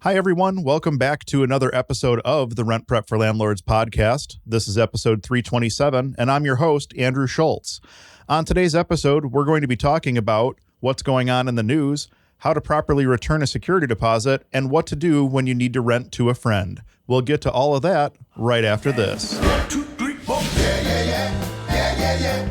Hi, everyone. Welcome back to another episode of the Rent Prep for Landlords podcast. This is episode 327, and I'm your host, Andrew Schultz. On today's episode, we're going to be talking about what's going on in the news, how to properly return a security deposit, and what to do when you need to rent to a friend. We'll get to all of that right after this. 1, 2, 3, 4.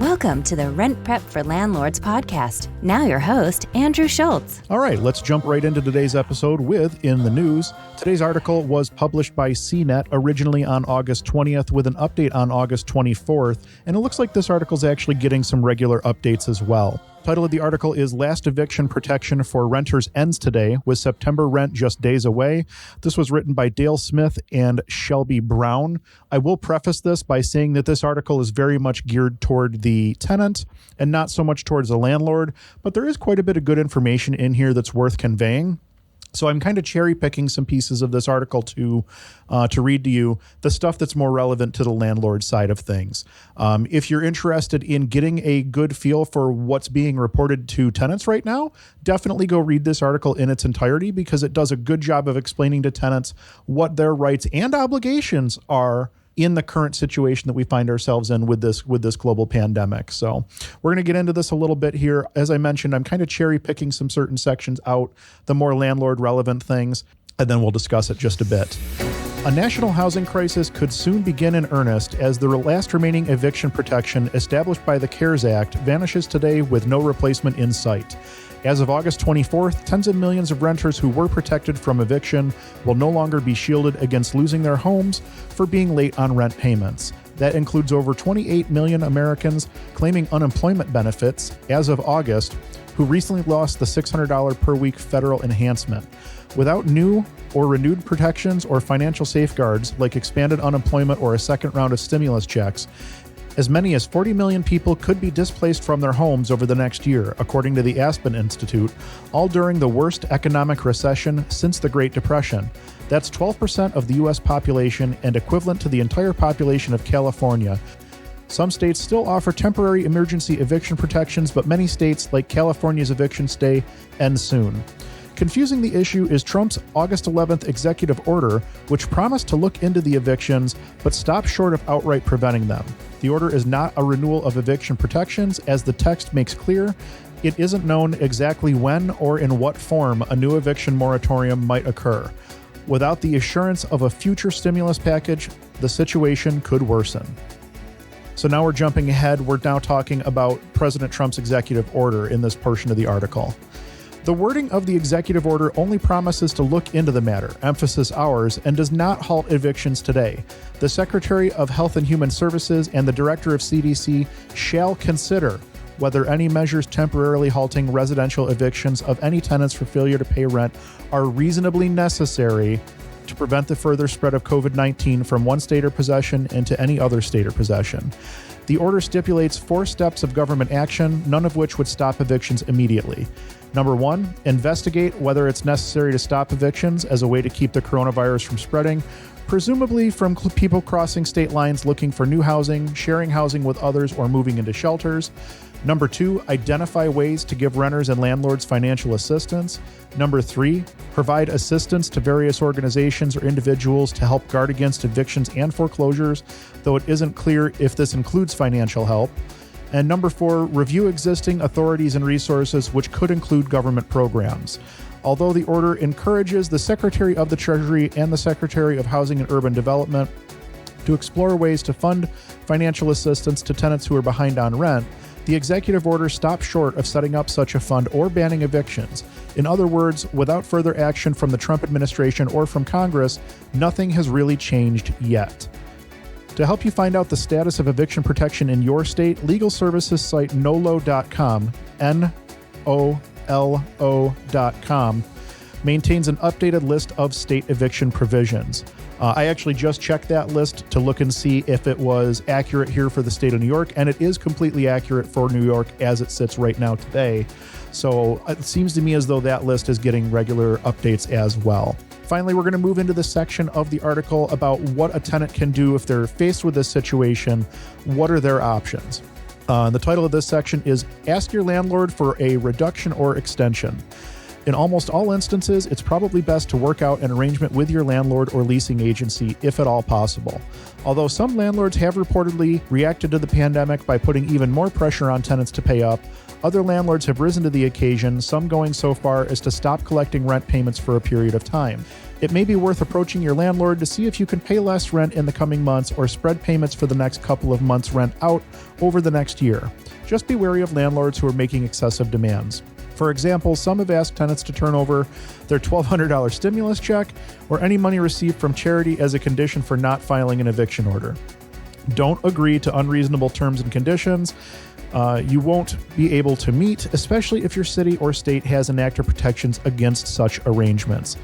Welcome to the Rent Prep for Landlords podcast. Now your host, Andrew Schultz. All right, let's jump right into today's episode with In the News. Today's article was published by CNET originally on August 20th with an update on August 24th, and it looks like this article is actually getting some regular updates as well. The title of the article is Last Eviction Protection for Renters Ends Today, with September rent just days away. This was written by Dale Smith and Shelby Brown. I will preface this by saying that this article is very much geared toward the tenant and not so much towards the landlord, but there is quite a bit of good information in here that's worth conveying. So I'm kind of cherry picking some pieces of this article to read to you, the stuff that's more relevant to the landlord side of things. If you're interested in getting a good feel for what's being reported to tenants right now, definitely go read this article in its entirety because it does a good job of explaining to tenants what their rights and obligations are in the current situation that we find ourselves in with this global pandemic. So we're going to get into this a little bit here. As I mentioned, I'm kind of cherry picking some certain sections out, the more landlord relevant things, and then we'll discuss it just a bit. A national housing crisis could soon begin in earnest as the last remaining eviction protection established by the CARES Act vanishes today with no replacement in sight. As of August 24th, tens of millions of renters who were protected from eviction will no longer be shielded against losing their homes for being late on rent payments. That includes over 28 million Americans claiming unemployment benefits as of August, who recently lost the $600 per week federal enhancement. Without new or renewed protections or financial safeguards like expanded unemployment or a second round of stimulus checks, as many as 40 million people could be displaced from their homes over the next year, according to the Aspen Institute, all during the worst economic recession since the Great Depression. That's 12% of the U.S. population and equivalent to the entire population of California. Some states still offer temporary emergency eviction protections, but many states, like California's eviction stay, end soon. Confusing the issue is Trump's August 11th executive order, which promised to look into the evictions, but stopped short of outright preventing them. The order is not a renewal of eviction protections, as the text makes clear. It isn't known exactly when or in what form a new eviction moratorium might occur. Without the assurance of a future stimulus package, the situation could worsen. So now we're jumping ahead. We're now talking about President Trump's executive order in this portion of the article. The wording of the executive order only promises to look into the matter, emphasis ours, and does not halt evictions today. The Secretary of Health and Human Services and the Director of CDC shall consider whether any measures temporarily halting residential evictions of any tenants for failure to pay rent are reasonably necessary to prevent the further spread of COVID-19 from one state or possession into any other state or possession. The order stipulates 4 steps of government action, none of which would stop evictions immediately. Number 1, investigate whether it's necessary to stop evictions as a way to keep the coronavirus from spreading, presumably from people crossing state lines looking for new housing, sharing housing with others, or moving into shelters. Number 2, identify ways to give renters and landlords financial assistance. Number 3, provide assistance to various organizations or individuals to help guard against evictions and foreclosures, though it isn't clear if this includes financial help. And number 4, review existing authorities and resources, which could include government programs. Although the order encourages the Secretary of the Treasury and the Secretary of Housing and Urban Development to explore ways to fund financial assistance to tenants who are behind on rent, the executive order stops short of setting up such a fund or banning evictions. In other words, without further action from the Trump administration or from Congress, nothing has really changed yet. To help you find out the status of eviction protection in your state, legal services site nolo.com, NOLO.com, maintains an updated list of state eviction provisions. I actually just checked that list to look and see if it was accurate here for the state of New York, and it is completely accurate for New York as it sits right now today. So it seems to me as though that list is getting regular updates as well. Finally, we're going to move into the section of the article about what a tenant can do if they're faced with this situation. What are their options? The title of this section is Ask Your Landlord for a Reduction or Extension. In almost all instances, it's probably best to work out an arrangement with your landlord or leasing agency if at all possible. Although some landlords have reportedly reacted to the pandemic by putting even more pressure on tenants to pay up, other landlords have risen to the occasion, some going so far as to stop collecting rent payments for a period of time. It may be worth approaching your landlord to see if you can pay less rent in the coming months or spread payments for the next couple of months' rent out over the next year. Just be wary of landlords who are making excessive demands. For example, some have asked tenants to turn over their $1,200 stimulus check or any money received from charity as a condition for not filing an eviction order. Don't agree to unreasonable terms and conditions you won't be able to meet, especially if your city or state has enacted protections against such arrangements.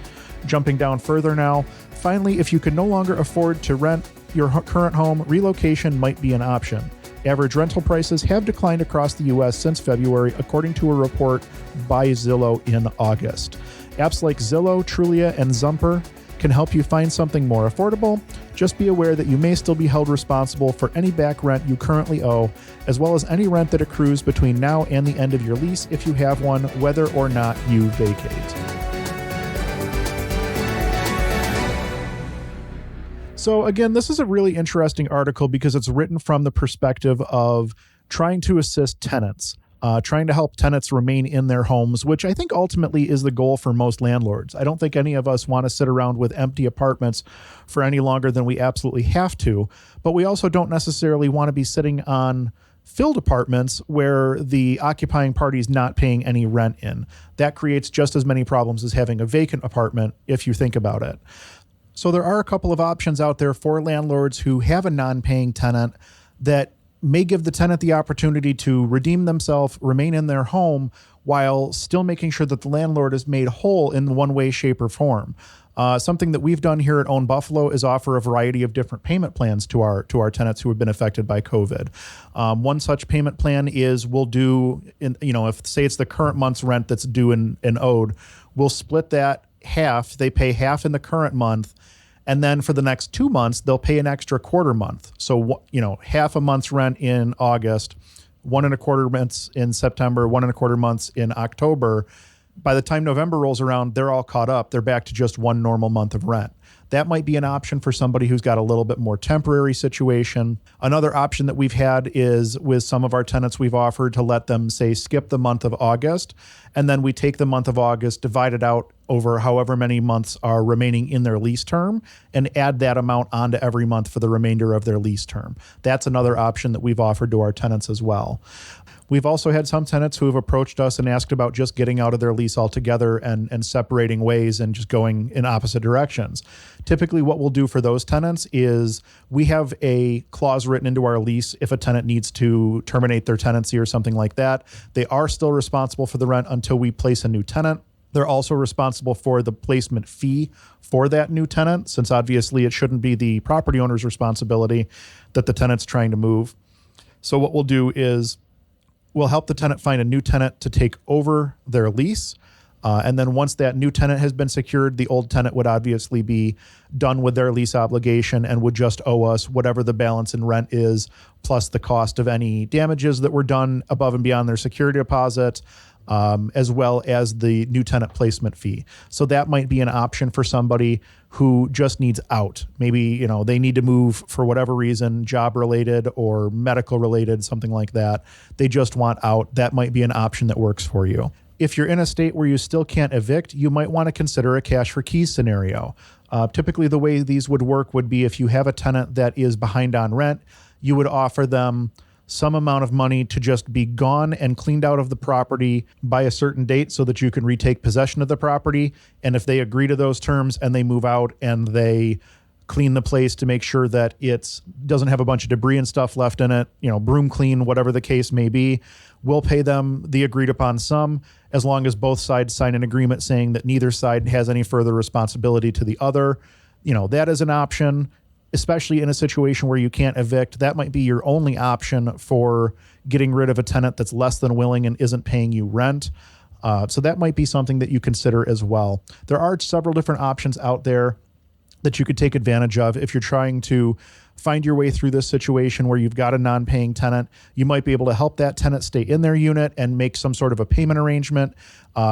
Jumping down further now, finally, if you can no longer afford to rent your current home, relocation might be an option. Average rental prices have declined across the U.S. since February, according to a report by Zillow in August. Apps like Zillow, Trulia, and Zumper can help you find something more affordable. Just be aware that you may still be held responsible for any back rent you currently owe, as well as any rent that accrues between now and the end of your lease if you have one, whether or not you vacate. So again, this is a really interesting article because it's written from the perspective of trying to assist tenants, trying to help tenants remain in their homes, which I think ultimately is the goal for most landlords. I don't think any of us want to sit around with empty apartments for any longer than we absolutely have to, but we also don't necessarily want to be sitting on filled apartments where the occupying party is not paying any rent in. That creates just as many problems as having a vacant apartment if you think about it. So there are a couple of options out there for landlords who have a non-paying tenant that may give the tenant the opportunity to redeem themselves, remain in their home, while still making sure that the landlord is made whole in one way, shape, or form. Something that we've done here at Own Buffalo is offer a variety of different payment plans to our tenants who have been affected by COVID. One such payment plan is we'll do, if say it's the current month's rent that's due and owed, we'll split that half. They pay half in the current month, and then for the next 2 months, they'll pay an extra quarter month. So, half a month's rent in August, 1.25 months in September, 1.25 months in October. By the time November rolls around, they're all caught up. They're back to just one normal month of rent. That might be an option for somebody who's got a little bit more temporary situation. Another option that we've had is with some of our tenants, we've offered to let them, say, skip the month of August, and then we take the month of August, divide it out over however many months are remaining in their lease term, and add that amount onto every month for the remainder of their lease term. That's another option that we've offered to our tenants as well. We've also had some tenants who have approached us and asked about just getting out of their lease altogether and separating ways and just going in opposite directions. Typically, what we'll do for those tenants is we have a clause written into our lease if a tenant needs to terminate their tenancy or something like that. They are still responsible for the rent until we place a new tenant. They're also responsible for the placement fee for that new tenant, since obviously it shouldn't be the property owner's responsibility that the tenant's trying to move. So what we'll do is we'll help the tenant find a new tenant to take over their lease. And then once that new tenant has been secured, the old tenant would obviously be done with their lease obligation and would just owe us whatever the balance in rent is, plus the cost of any damages that were done above and beyond their security deposit, as well as the new tenant placement fee. So that might be an option for somebody who just needs out. Maybe, they need to move for whatever reason, job related or medical related, something like that. They just want out. That might be an option that works for you. If you're in a state where you still can't evict, you might want to consider a cash for keys scenario. Typically, the way these would work would be if you have a tenant that is behind on rent, you would offer them some amount of money to just be gone and cleaned out of the property by a certain date so that you can retake possession of the property. And if they agree to those terms and they move out and they clean the place to make sure that it doesn't have a bunch of debris and stuff left in it, broom clean, whatever the case may be, we'll pay them the agreed upon sum as long as both sides sign an agreement saying that neither side has any further responsibility to the other. That is an option, especially in a situation where you can't evict. That might be your only option for getting rid of a tenant that's less than willing and isn't paying you rent. So that might be something that you consider as well. There are several different options out there that you could take advantage of if you're trying to find your way through this situation where you've got a non-paying tenant. You might be able to help that tenant stay in their unit and make some sort of a payment arrangement.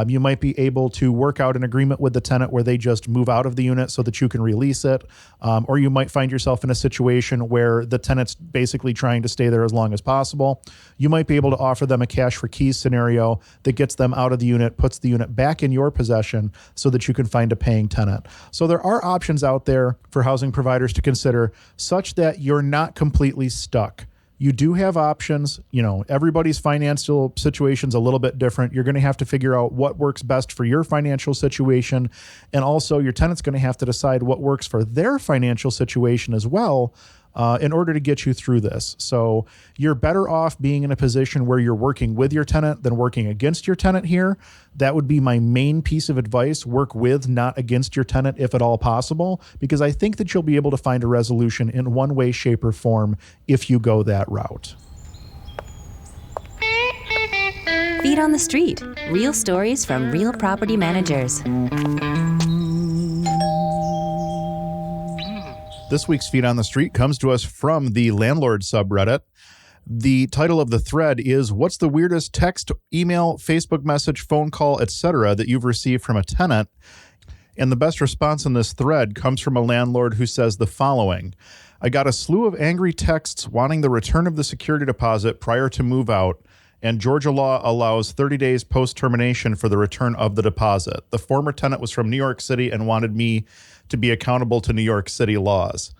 You might be able to work out an agreement with the tenant where they just move out of the unit so that you can release it. Or you might find yourself in a situation where the tenant's basically trying to stay there as long as possible. You might be able to offer them a cash for keys scenario that gets them out of the unit, puts the unit back in your possession so that you can find a paying tenant. So there are options out there for housing providers to consider such that you're not completely stuck. You do have options. Everybody's financial situation's a little bit different. You're going to have to figure out what works best for your financial situation. And also your tenant's going to have to decide what works for their financial situation as well, in order to get you through this. So you're better off being in a position where you're working with your tenant than working against your tenant here. That would be my main piece of advice. Work with, not against your tenant if at all possible, because I think that you'll be able to find a resolution in one way, shape, or form if you go that route. Feet on the Street. Real stories from real property managers. This week's Feet on the Street comes to us from the Landlord subreddit. The title of the thread is, "What's the weirdest text, email, Facebook message, phone call, etc. that you've received from a tenant?" And the best response in this thread comes from a landlord who says the following: "I got a slew of angry texts wanting the return of the security deposit prior to move out, and Georgia law allows 30 days post-termination for the return of the deposit. The former tenant was from New York City and wanted me to be accountable to New York City laws."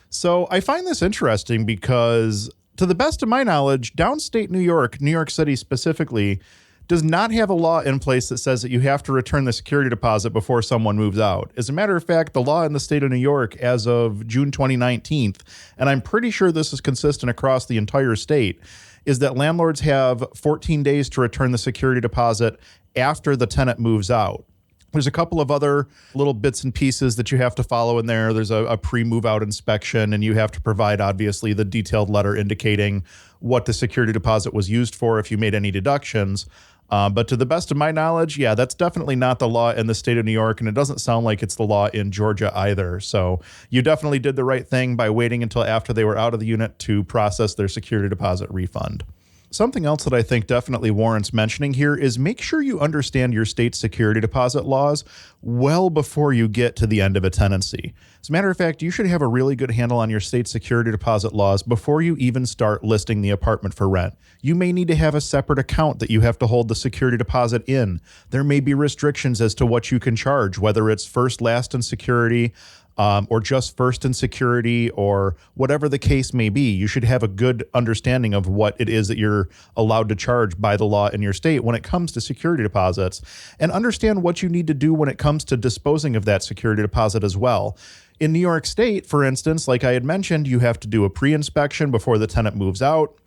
So I find this interesting because, to the best of my knowledge, downstate New York City specifically, does not have a law in place that says that you have to return the security deposit before someone moves out. As a matter of fact, the law in the state of New York as of June 2019, and I'm pretty sure this is consistent across the entire state, is that landlords have 14 days to return the security deposit after the tenant moves out. There's a couple of other little bits and pieces that you have to follow in there. There's a pre-move out inspection, and you have to provide, obviously, the detailed letter indicating what the security deposit was used for if you made any deductions. But to the best of my knowledge, yeah, that's definitely not the law in the state of New York, and it doesn't sound like it's the law in Georgia either. So you definitely did the right thing by waiting until after they were out of the unit to process their security deposit refund. Something else that I think definitely warrants mentioning here is make sure you understand your state's security deposit laws well before you get to the end of a tenancy. As a matter of fact, you should have a really good handle on your state's security deposit laws before you even start listing the apartment for rent. You may need to have a separate account that you have to hold the security deposit in. There may be restrictions as to what you can charge, whether it's first, last, and security, or just first in security, or whatever the case may be. You should have a good understanding of what it is that you're allowed to charge by the law in your state when it comes to security deposits, and understand what you need to do when it comes to disposing of that security deposit as well. In New York State, for instance, like I had mentioned, you have to do a pre-inspection before the tenant moves out.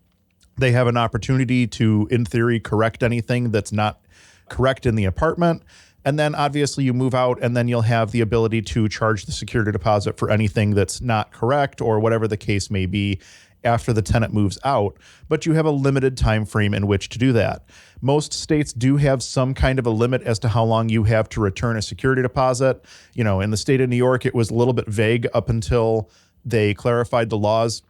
They have an opportunity to, in theory, correct anything that's not correct in the apartment. And then obviously you move out, and then you'll have the ability to charge the security deposit for anything that's not correct or whatever the case may be after the tenant moves out. But you have a limited time frame in which to do that. Most states do have some kind of a limit as to how long you have to return a security deposit. In the state of New York, it was a little bit vague up until they clarified the laws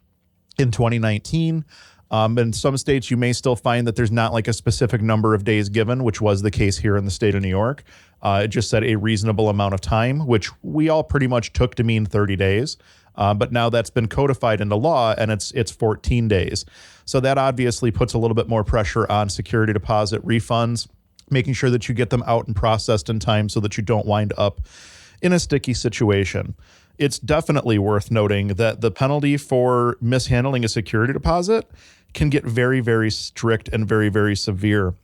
in 2019. In some states, you may still find that there's not like a specific number of days given, which was the case here in the state of New York. It just said a reasonable amount of time, which we all pretty much took to mean 30 days. But now that's been codified into law, and it's 14 days. So that obviously puts a little bit more pressure on security deposit refunds, making sure that you get them out and processed in time so that you don't wind up in a sticky situation. It's definitely worth noting that the penalty for mishandling a security deposit can get very, very strict and very, very severe.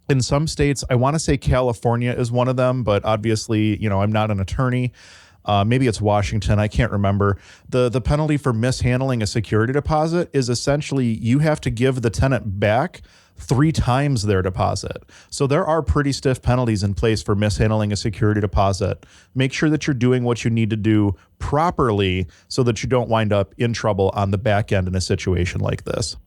In some states, I want to say California is one of them, but obviously, I'm not an attorney. Maybe it's Washington. I can't remember. The penalty for mishandling a security deposit is essentially you have to give the tenant back 3 times their deposit. So there are pretty stiff penalties in place for mishandling a security deposit. Make sure that you're doing what you need to do properly so that you don't wind up in trouble on the back end in a situation like this.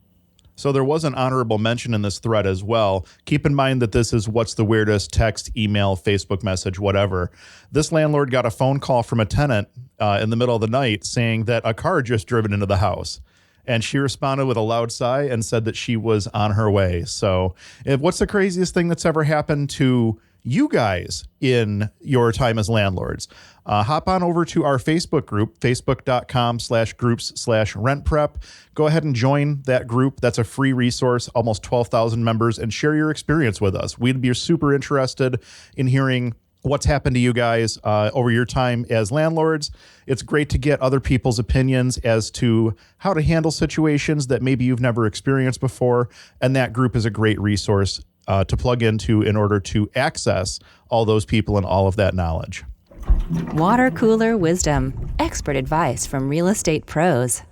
So there was an honorable mention in this thread as well. Keep in mind that this is what's the weirdest text, email, Facebook message, whatever. This landlord got a phone call from a tenant in the middle of the night saying that a car just driven into the house. And she responded with a loud sigh and said that she was on her way. So what's the craziest thing that's ever happened to you guys in your time as landlords? Hop on over to our Facebook group, facebook.com/groups/rentprep. Go ahead and join that group. That's a free resource, almost 12,000 members, and share your experience with us. We'd be super interested in hearing what's happened to you guys over your time as landlords. It's great to get other people's opinions as to how to handle situations that maybe you've never experienced before. And that group is a great resource to plug into in order to access all those people and all of that knowledge. Water cooler wisdom. Expert advice from real estate pros.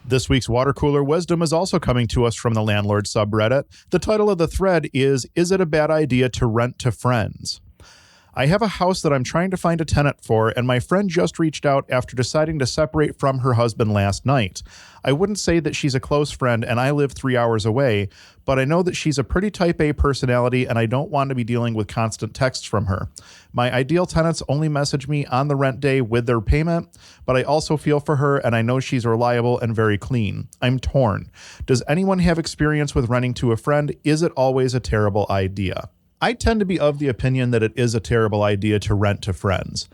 This week's water cooler wisdom is also coming to us from the Landlord subreddit. The title of the thread is it a bad idea to rent to friends? I have a house that I'm trying to find a tenant for, and my friend just reached out after deciding to separate from her husband last night. I wouldn't say that she's a close friend, and I live 3 hours away, but I know that she's a pretty type A personality, and I don't want to be dealing with constant texts from her. My ideal tenants only message me on the rent day with their payment, but I also feel for her, and I know she's reliable and very clean. I'm torn. Does anyone have experience with renting to a friend? Is it always a terrible idea? I tend to be of the opinion that it is a terrible idea to rent to friends.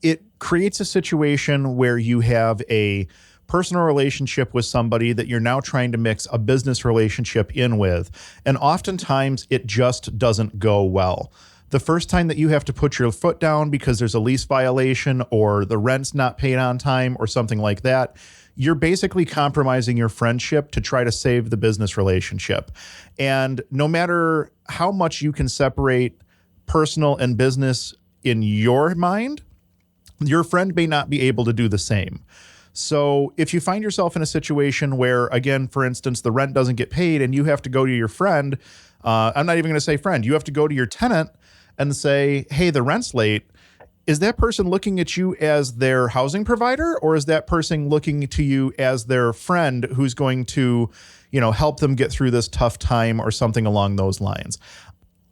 It creates a situation where you have a personal relationship with somebody that you're now trying to mix a business relationship in with, and oftentimes it just doesn't go well. The first time that you have to put your foot down because there's a lease violation or the rent's not paid on time or something like that, you're basically compromising your friendship to try to save the business relationship. And no matter how much you can separate personal and business in your mind, your friend may not be able to do the same. So if you find yourself in a situation where, again, for instance, the rent doesn't get paid and you have to go to your friend, I'm not even going to say friend, you have to go to your tenant and say, hey, the rent's late. Is that person looking at you as their housing provider, or is that person looking to you as their friend who's going to, help them get through this tough time or something along those lines?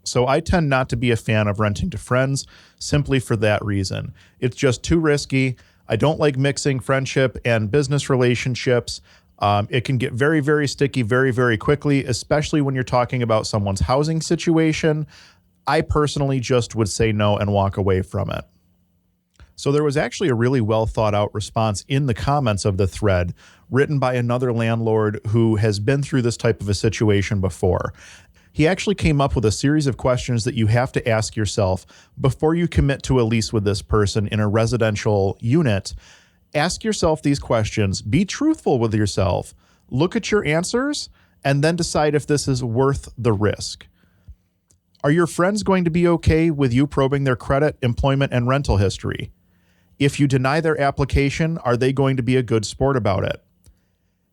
So I tend not to be a fan of renting to friends simply for that reason. It's just too risky. I don't like mixing friendship and business relationships. It can get very, very sticky very, very quickly, especially when you're talking about someone's housing situation. I personally just would say no and walk away from it. So there was actually a really well thought out response in the comments of the thread written by another landlord who has been through this type of a situation before. He actually came up with a series of questions that you have to ask yourself before you commit to a lease with this person in a residential unit. Ask yourself these questions, be truthful with yourself, look at your answers, and then decide if this is worth the risk. Are your friends going to be okay with you probing their credit, employment, and rental history? If you deny their application, are they going to be a good sport about it?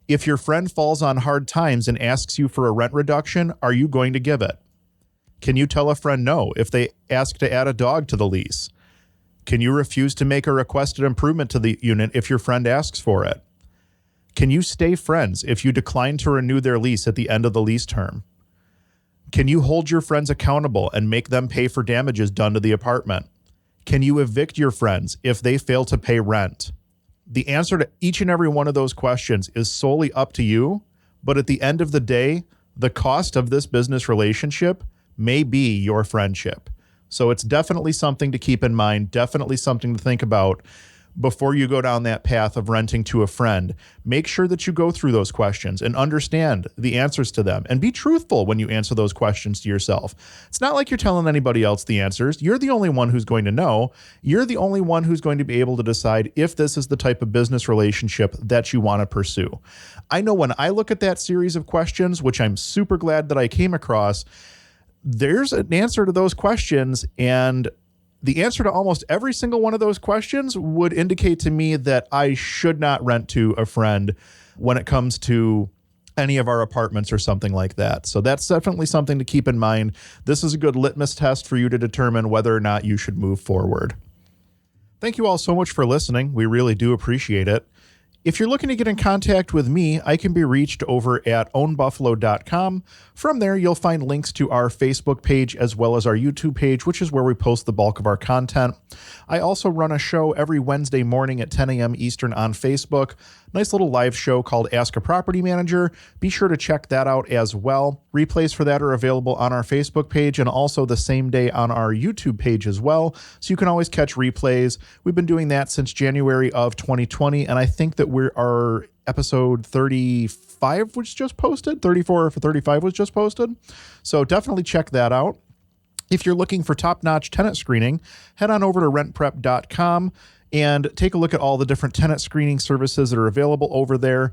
If your friend falls on hard times and asks you for a rent reduction, are you going to give it? Can you tell a friend no if they ask to add a dog to the lease? Can you refuse to make a requested improvement to the unit if your friend asks for it? Can you stay friends if you decline to renew their lease at the end of the lease term? Can you hold your friends accountable and make them pay for damages done to the apartment? Can you evict your friends if they fail to pay rent? The answer to each and every one of those questions is solely up to you, but at the end of the day, the cost of this business relationship may be your friendship. So it's definitely something to keep in mind, definitely something to think about before you go down that path of renting to a friend. Make sure that you go through those questions and understand the answers to them, and be truthful when you answer those questions to yourself. It's not like you're telling anybody else the answers. You're the only one who's going to know. You're the only one who's going to be able to decide if this is the type of business relationship that you want to pursue. I know when I look at that series of questions, which I'm super glad that I came across, there's an answer to those questions, and the answer to almost every single one of those questions would indicate to me that I should not rent to a friend when it comes to any of our apartments or something like that. So that's definitely something to keep in mind. This is a good litmus test for you to determine whether or not you should move forward. Thank you all so much for listening. We really do appreciate it. If you're looking to get in contact with me, I can be reached over at ownbuffalo.com. From there, you'll find links to our Facebook page as well as our YouTube page, which is where we post the bulk of our content. I also run a show every Wednesday morning at 10 a.m. Eastern on Facebook. Nice little live show called Ask a Property Manager. Be sure to check that out as well. Replays for that are available on our Facebook page and also the same day on our YouTube page as well. So you can always catch replays. We've been doing that since January of 2020, and I think that our episode 35 was just posted. 34 for 35 was just posted. So definitely check that out. If you're looking for top-notch tenant screening, head on over to rentprep.com and take a look at all the different tenant screening services that are available over there.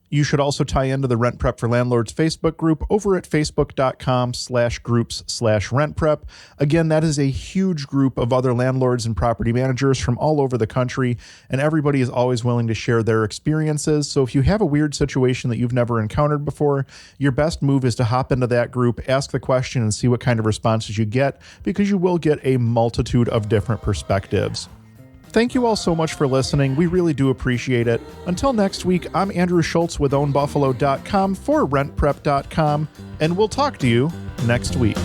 You should also tie into the Rent Prep for Landlords Facebook group over at facebook.com/groups/rentprep. Again, that is a huge group of other landlords and property managers from all over the country, and everybody is always willing to share their experiences. So if you have a weird situation that you've never encountered before, your best move is to hop into that group, ask the question, and see what kind of responses you get, because you will get a multitude of different perspectives. Thank you all so much for listening. We really do appreciate it. Until next week, I'm Andrew Schultz with ownbuffalo.com for rentprep.com, and we'll talk to you next week.